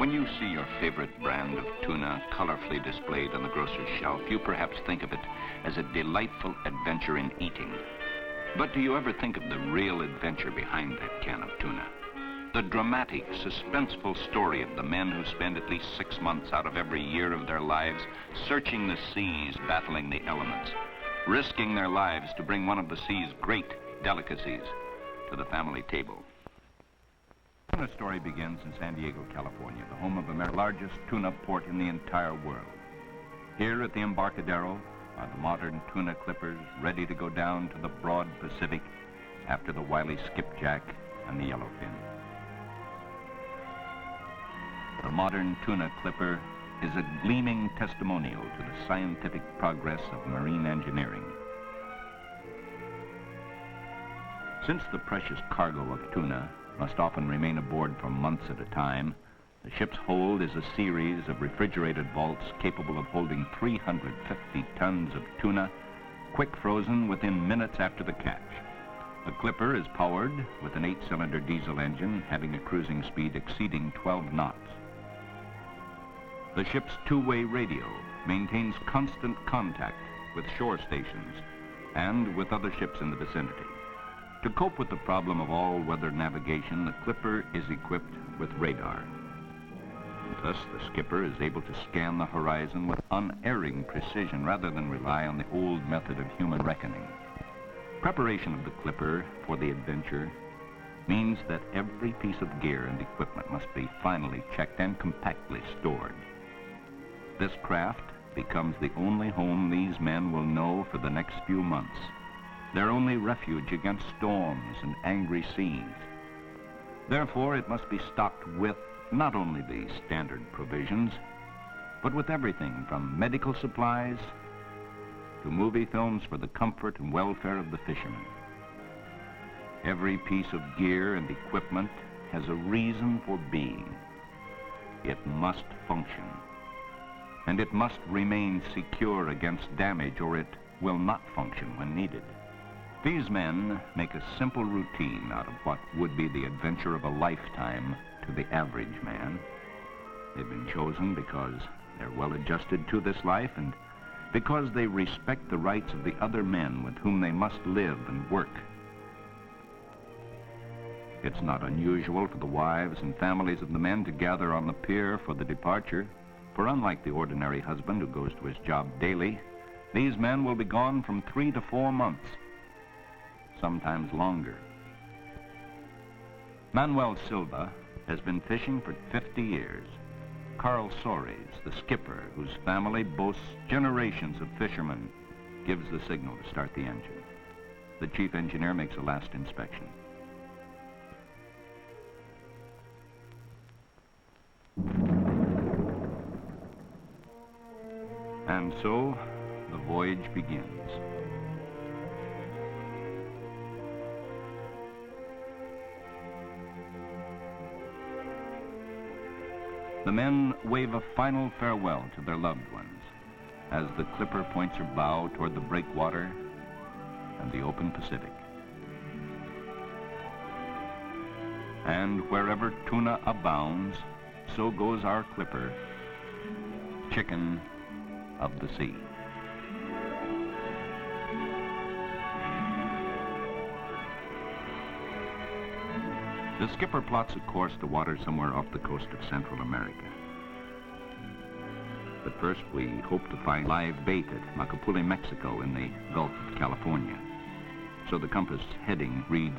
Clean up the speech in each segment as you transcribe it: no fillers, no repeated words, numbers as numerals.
When you see your favorite brand of tuna colorfully displayed on the grocer's shelf, you perhaps think of it as a delightful adventure in eating. But do you ever think of the real adventure behind that can of tuna? The dramatic, suspenseful story of the men who spend at least 6 months out of every year of their lives searching the seas, battling the elements, risking their lives to bring one of the sea's great delicacies to the family table. The tuna story begins in San Diego, California, the home of America's largest tuna port in the entire world. Here at the Embarcadero are the modern tuna clippers ready to go down to the broad Pacific after the wily skipjack and the yellowfin. The modern tuna clipper is a gleaming testimonial to the scientific progress of marine engineering. Since the precious cargo of tuna must often remain aboard for months at a time, the ship's hold is a series of refrigerated vaults capable of holding 350 tons of tuna, quick frozen within minutes after the catch. The clipper is powered with an 8-cylinder diesel engine having a cruising speed exceeding 12 knots. The ship's two-way radio maintains constant contact with shore stations and with other ships in the vicinity. To cope with the problem of all-weather navigation, the clipper is equipped with radar. Thus, the skipper is able to scan the horizon with unerring precision rather than rely on the old method of human reckoning. Preparation of the clipper for the adventure means that every piece of gear and equipment must be finally checked and compactly stored. This craft becomes the only home these men will know for the next few months, their only refuge against storms and angry seas. Therefore, it must be stocked with not only the standard provisions, but with everything from medical supplies to movie films for the comfort and welfare of the fishermen. Every piece of gear and equipment has a reason for being. It must function, and it must remain secure against damage, or it will not function when needed. These men make a simple routine out of what would be the adventure of a lifetime to the average man. They've been chosen because they're well adjusted to this life and because they respect the rights of the other men with whom they must live and work. It's not unusual for the wives and families of the men to gather on the pier for the departure, for unlike the ordinary husband who goes to his job daily, these men will be gone from 3 to 4 months, sometimes longer. Manuel Silva has been fishing for 50 years. Carl Soares, the skipper, whose family boasts generations of fishermen, gives the signal to start the engine. The chief engineer makes a last inspection. And so, the voyage begins. The men wave a final farewell to their loved ones as the clipper points her bow toward the breakwater and the open Pacific. And wherever tuna abounds, so goes our clipper, chicken of the sea. The skipper plots a course to water somewhere off the coast of Central America. But first, we hope to find live bait at Macapule, Mexico, in the Gulf of California. So the compass heading reads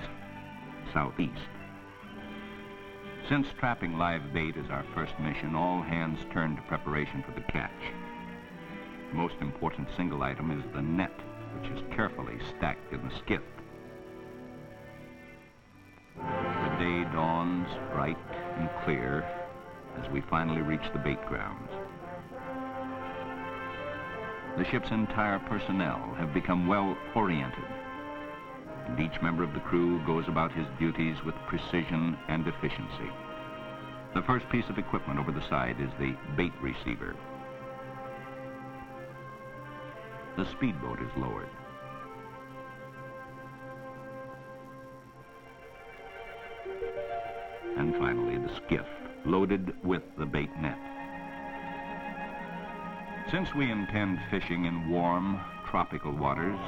southeast. Since trapping live bait is our first mission, all hands turn to preparation for the catch. The most important single item is the net, which is carefully stacked in the skiff. The day dawns bright and clear as we finally reach the bait grounds. The ship's entire personnel have become well oriented, and each member of the crew goes about his duties with precision and efficiency. The first piece of equipment over the side is the bait receiver. The speedboat is lowered. And finally, the skiff loaded with the bait net. Since we intend fishing in warm, tropical waters,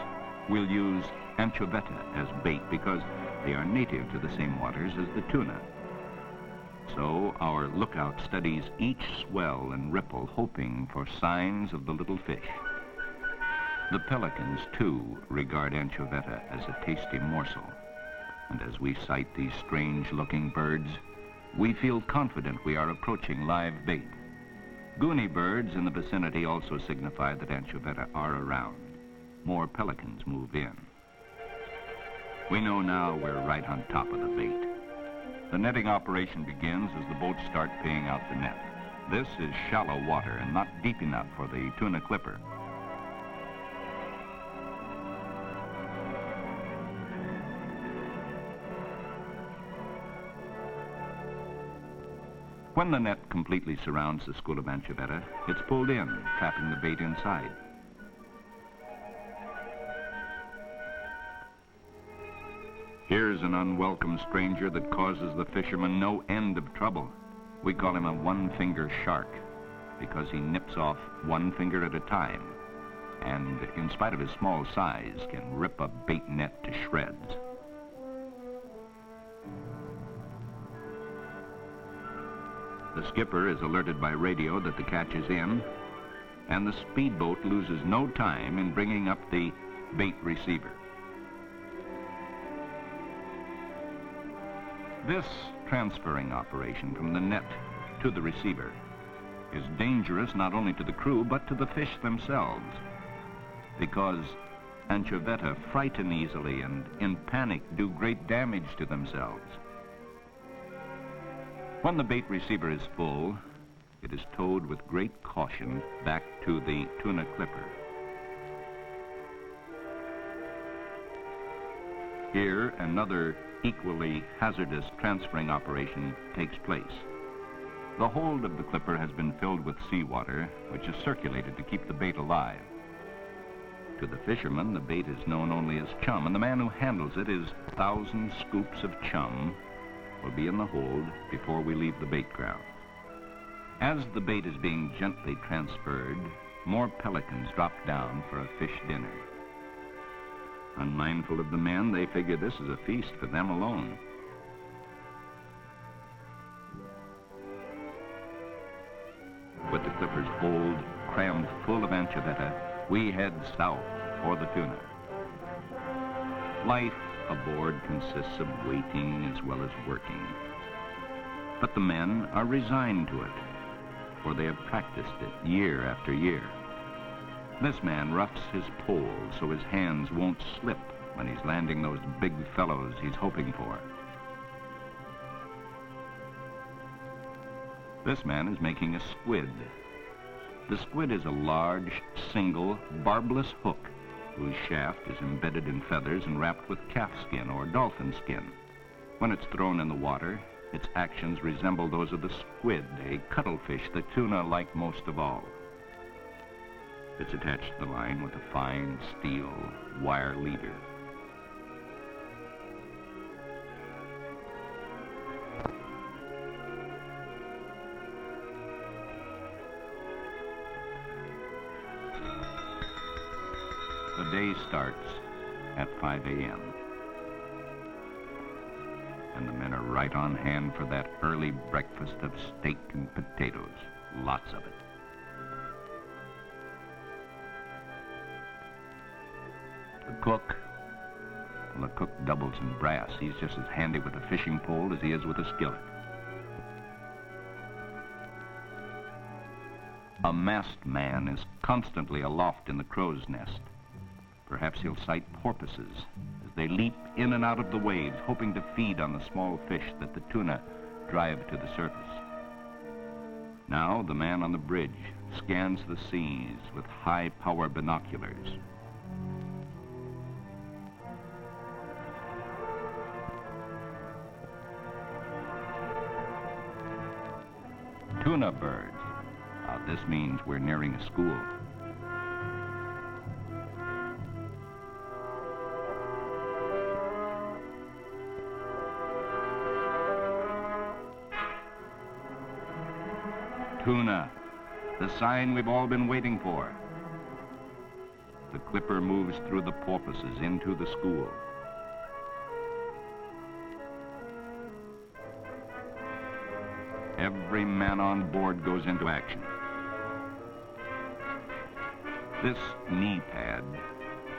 we'll use anchoveta as bait because they are native to the same waters as the tuna. So our lookout studies each swell and ripple, hoping for signs of the little fish. The pelicans, too, regard anchoveta as a tasty morsel. And as we sight these strange-looking birds, we feel confident we are approaching live bait. Goony birds in the vicinity also signify that anchoveta are around. More pelicans move in. We know now we're right on top of the bait. The netting operation begins as the boats start paying out the net. This is shallow water and not deep enough for the tuna clipper. When the net completely surrounds the school of anchoveta, it's pulled in, trapping the bait inside. Here's an unwelcome stranger that causes the fisherman no end of trouble. We call him a one-finger shark because he nips off one finger at a time and, in spite of his small size, can rip a bait net to shreds. The skipper is alerted by radio that the catch is in, and the speedboat loses no time in bringing up the bait receiver. This transferring operation from the net to the receiver is dangerous not only to the crew but to the fish themselves, because anchoveta frighten easily and in panic do great damage to themselves. When the bait receiver is full, it is towed with great caution back to the tuna clipper. Here, another equally hazardous transferring operation takes place. The hold of the clipper has been filled with seawater, which is circulated to keep the bait alive. To the fisherman, the bait is known only as chum, and the man who handles it is 1,000 scoops of chum will be in the hold before we leave the bait ground. As the bait is being gently transferred, more pelicans drop down for a fish dinner. Unmindful of the men, they figure this is a feast for them alone. With the clipper's hold crammed full of anchoveta, we head south for the tuna. Life aboard consists of waiting as well as working. But the men are resigned to it, for they have practiced it year after year. This man roughs his pole so his hands won't slip when he's landing those big fellows he's hoping for. This man is making a squid. The squid is a large, single, barbless hook whose shaft is embedded in feathers and wrapped with calfskin or dolphin skin. When it's thrown in the water, its actions resemble those of the squid, a cuttlefish the tuna like most of all. It's attached to the line with a fine steel wire leader. The day starts at 5 a.m. and the men are right on hand for that early breakfast of steak and potatoes, lots of it. The cook doubles in brass. He's just as handy with a fishing pole as he is with a skillet. A masked man is constantly aloft in the crow's nest. Perhaps he'll sight porpoises as they leap in and out of the waves, hoping to feed on the small fish that the tuna drive to the surface. Now the man on the bridge scans the seas with high-power binoculars. Tuna birds. This means we're nearing a school. Tuna, the sign we've all been waiting for. The clipper moves through the porpoises into the school. Every man on board goes into action. This knee pad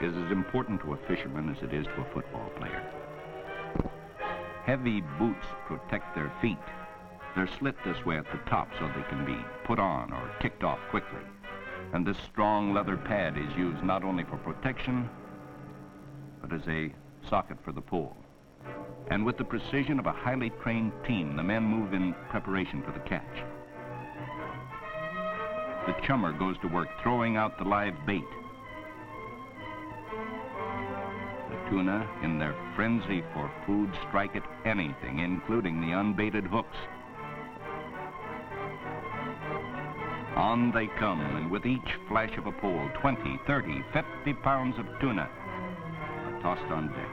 is as important to a fisherman as it is to a football player. Heavy boots protect their feet. They're slit this way at the top so they can be put on or kicked off quickly. And this strong leather pad is used not only for protection, but as a socket for the pole. And with the precision of a highly trained team, the men move in preparation for the catch. The chummer goes to work throwing out the live bait. The tuna, in their frenzy for food, strike at anything, including the unbaited hooks. On they come, and with each flash of a pole, 20, 30, 50 pounds of tuna are tossed on deck.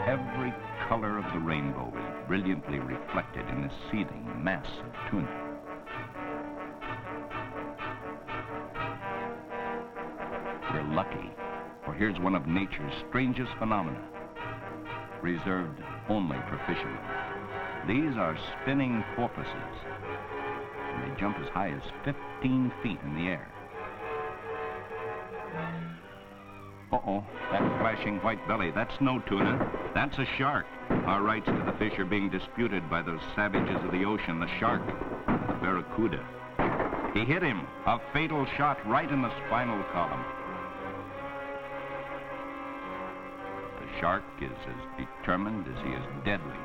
Every color of the rainbow is brilliantly reflected in this seething mass of tuna. We're lucky, for here's one of nature's strangest phenomena, reserved only for fishermen. These are spinning porpoises, and they jump as high as 15 feet in the air. Uh-oh, that flashing white belly, that's no tuna, that's a shark. Our rights to the fish are being disputed by those savages of the ocean, the shark, the barracuda. He hit him, a fatal shot right in the spinal column. The shark is as determined as he is deadly.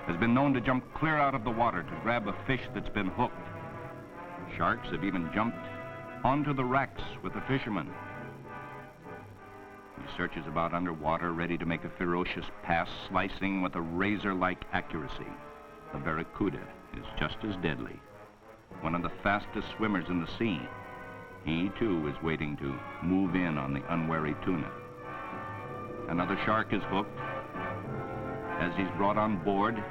Has been known to jump clear out of the water to grab a fish that's been hooked. Sharks have even jumped onto the racks with the fishermen. He searches about underwater, ready to make a ferocious pass, slicing with a razor-like accuracy. The barracuda is just as deadly. One of the fastest swimmers in the sea. He, too, is waiting to move in on the unwary tuna. Another shark is hooked. As he's brought on board,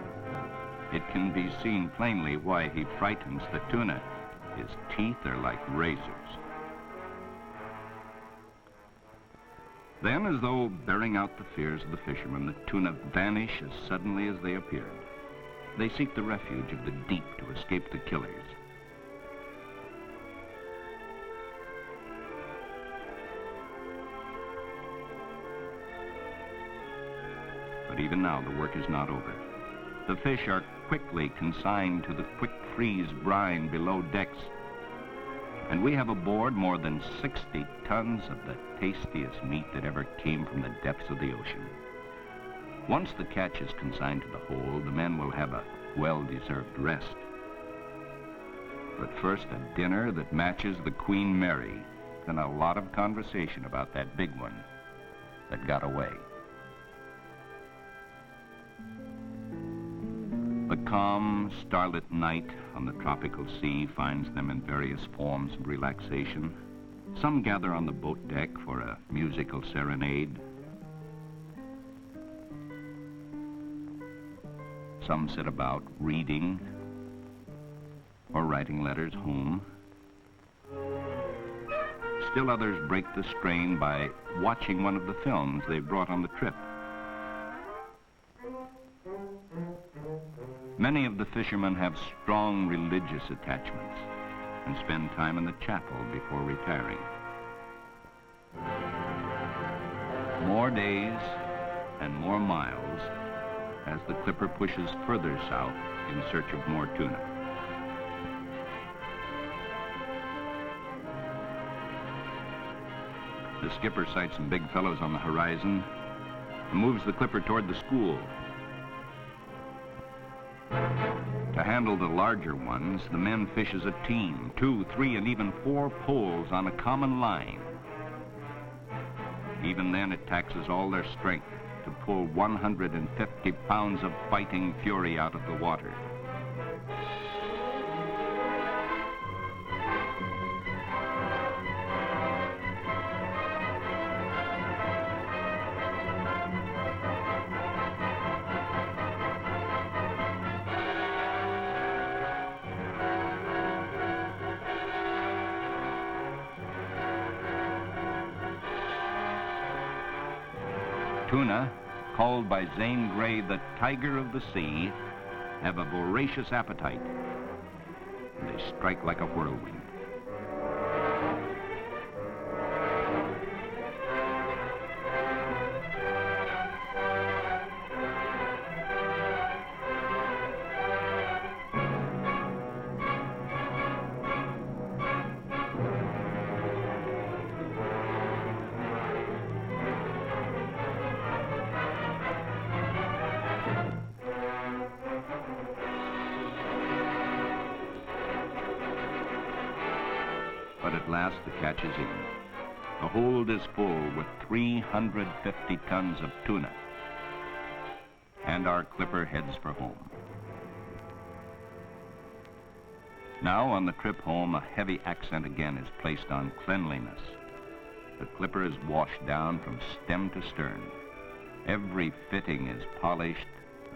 it can be seen plainly why he frightens the tuna. His teeth are like razors. Then, as though bearing out the fears of the fishermen, the tuna vanish as suddenly as they appeared. They seek the refuge of the deep to escape the killers. But even now, the work is not over. The fish are quickly consigned to the quick-freeze brine below decks, and we have aboard more than 60 tons of the tastiest meat that ever came from the depths of the ocean. Once the catch is consigned to the hold, the men will have a well-deserved rest. But first, a dinner that matches the Queen Mary, then a lot of conversation about that big one that got away. The calm, starlit night on the tropical sea finds them in various forms of relaxation. Some gather on the boat deck for a musical serenade. Some sit about reading or writing letters home. Still others break the strain by watching one of the films they brought on the trip. Many of the fishermen have strong religious attachments and spend time in the chapel before retiring. More days and more miles as the clipper pushes further south in search of more tuna. The skipper sights some big fellows on the horizon and moves the clipper toward the school. To handle the larger ones, the men fish as a team, 2, 3, and even 4 poles on a common line. Even then, it taxes all their strength to pull 150 pounds of fighting fury out of the water. Tuna, called by Zane Grey the tiger of the sea, have a voracious appetite. They strike like a whirlwind. But at last the catch is in. The hold is full with 350 tons of tuna. And our clipper heads for home. Now on the trip home, a heavy accent again is placed on cleanliness. The clipper is washed down from stem to stern. Every fitting is polished.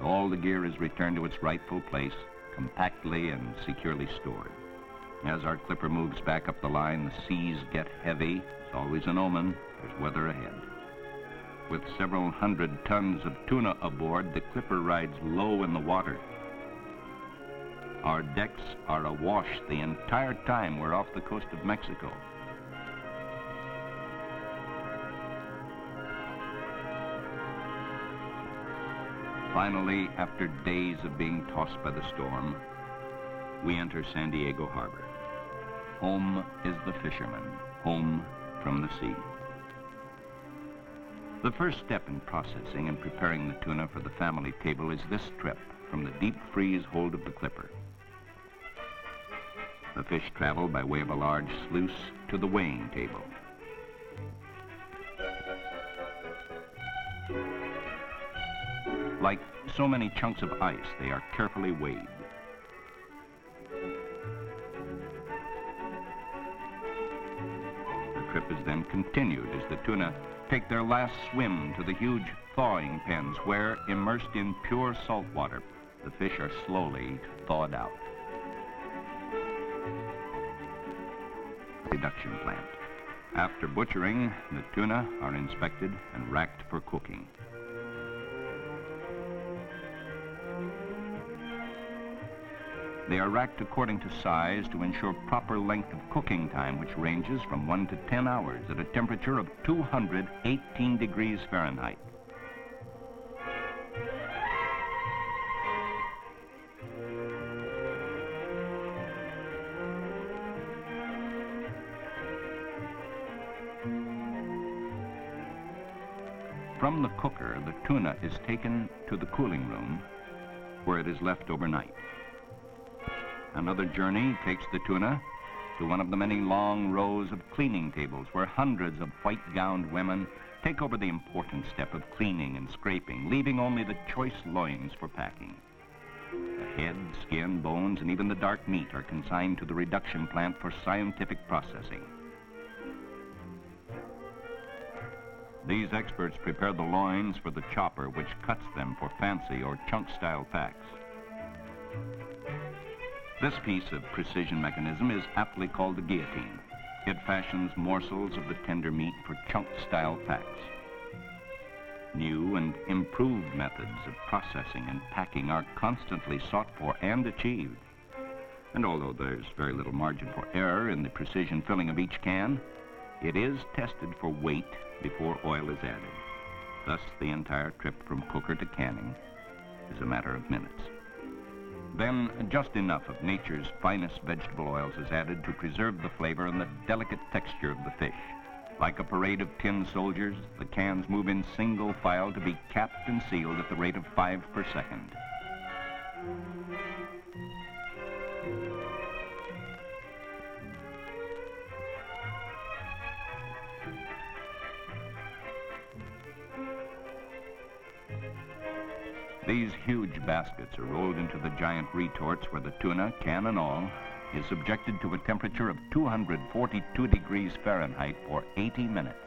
All the gear is returned to its rightful place, compactly and securely stored. As our clipper moves back up the line, the seas get heavy. It's always an omen. There's weather ahead. With several hundred tons of tuna aboard, the clipper rides low in the water. Our decks are awash the entire time we're off the coast of Mexico. Finally, after days of being tossed by the storm, we enter San Diego Harbor. Home is the fisherman, home from the sea. The first step in processing and preparing the tuna for the family table is this trip from the deep freeze hold of the clipper. The fish travel by way of a large sluice to the weighing table. Like so many chunks of ice, they are carefully weighed. The trip is then continued as the tuna take their last swim to the huge thawing pens where, immersed in pure salt water, the fish are slowly thawed out. Reduction plant. After butchering, the tuna are inspected and racked for cooking. They are racked according to size to ensure proper length of cooking time, which ranges from 1 to 10 hours at a temperature of 218 degrees Fahrenheit. From the cooker, the tuna is taken to the cooling room, where it is left overnight. Another journey takes the tuna to one of the many long rows of cleaning tables where hundreds of white-gowned women take over the important step of cleaning and scraping, leaving only the choice loins for packing. The head, skin, bones, and even the dark meat are consigned to the reduction plant for scientific processing. These experts prepare the loins for the chopper, which cuts them for fancy or chunk-style packs. This piece of precision mechanism is aptly called the guillotine. It fashions morsels of the tender meat for chunk-style packs. New and improved methods of processing and packing are constantly sought for and achieved. And although there's very little margin for error in the precision filling of each can, it is tested for weight before oil is added. Thus, the entire trip from cooker to canning is a matter of minutes. Then, just enough of nature's finest vegetable oils is added to preserve the flavor and the delicate texture of the fish. Like a parade of tin soldiers, the cans move in single file to be capped and sealed at the rate of 5 per second. These huge baskets are rolled into the giant retorts where the tuna, can and all, is subjected to a temperature of 242 degrees Fahrenheit for 80 minutes.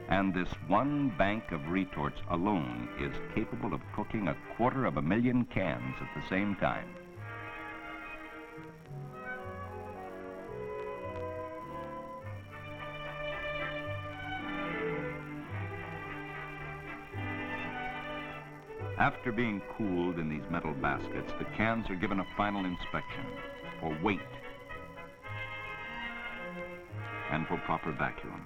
And this one bank of retorts alone is capable of cooking 250,000 cans at the same time. After being cooled in these metal baskets, the cans are given a final inspection for weight and for proper vacuum.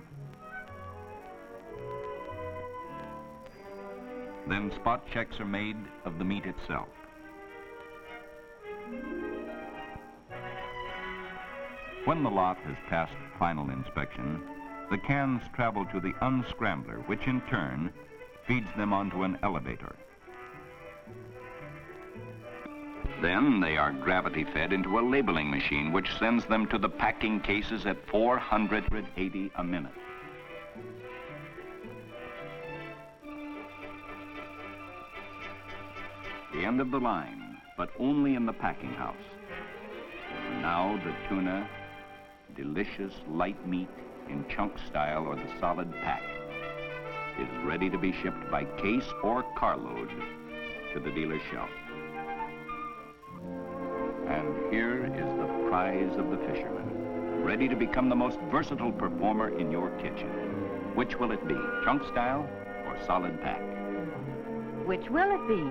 Then spot checks are made of the meat itself. When the lot has passed final inspection, the cans travel to the unscrambler, which in turn feeds them onto an elevator. Then they are gravity-fed into a labeling machine, which sends them to the packing cases at 480 a minute. The end of the line, but only in the packing house. And now the tuna, delicious light meat in chunk style or the solid pack, is ready to be shipped by case or carload to the dealer's shelf. And here is the prize of the fisherman, ready to become the most versatile performer in your kitchen. Which will it be, chunk style or solid pack? Which will it be?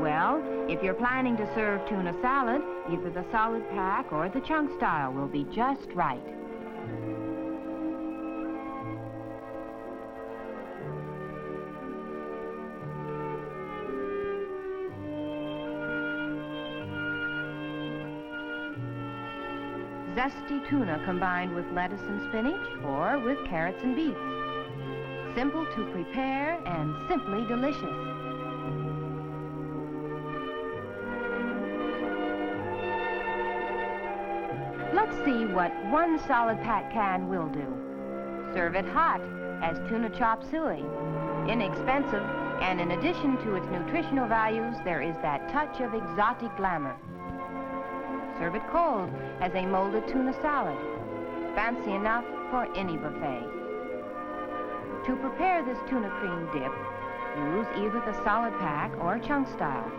Well, if you're planning to serve tuna salad, either the solid pack or the chunk style will be just right. Zesty tuna combined with lettuce and spinach or with carrots and beets. Simple to prepare and simply delicious. Let's see what one solid pack can will do. Serve it hot as tuna chop suey. Inexpensive, and in addition to its nutritional values, there is that touch of exotic glamour. Serve it cold as a molded tuna salad. Fancy enough for any buffet. To prepare this tuna cream dip, use either the solid pack or chunk style.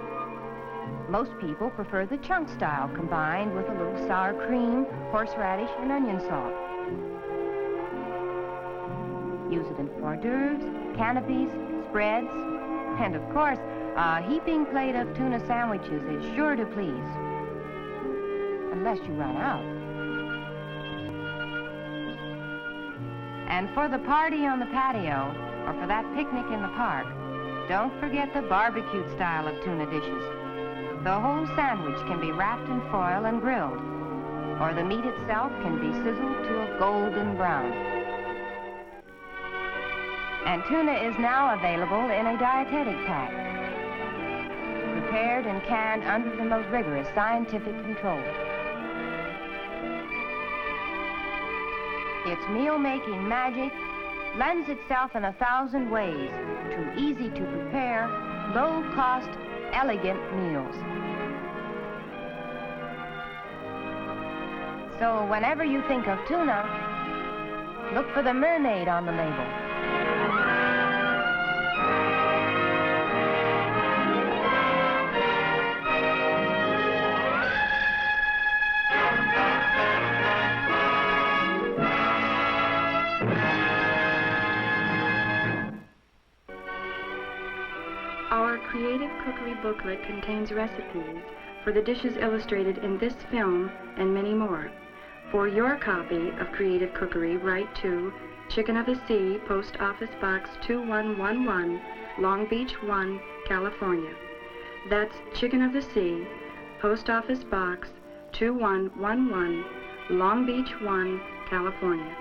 Most people prefer the chunk style combined with a little sour cream, horseradish, and onion salt. Use it in hors d'oeuvres, canapes, spreads, and of course, a heaping plate of tuna sandwiches is sure to please. Unless you run out. And for the party on the patio, or for that picnic in the park, don't forget the barbecued style of tuna dishes. The whole sandwich can be wrapped in foil and grilled, or the meat itself can be sizzled to a golden brown. And tuna is now available in a dietetic pack, prepared and canned under the most rigorous scientific control. Its meal-making magic lends itself in 1,000 ways to easy-to-prepare, low-cost, elegant meals. So whenever you think of tuna, look for the mermaid on the label. Our Creative Cookery booklet contains recipes for the dishes illustrated in this film and many more. For your copy of Creative Cookery, write to Chicken of the Sea, Post Office Box 2111, Long Beach 1, California. That's Chicken of the Sea, Post Office Box 2111, Long Beach 1, California.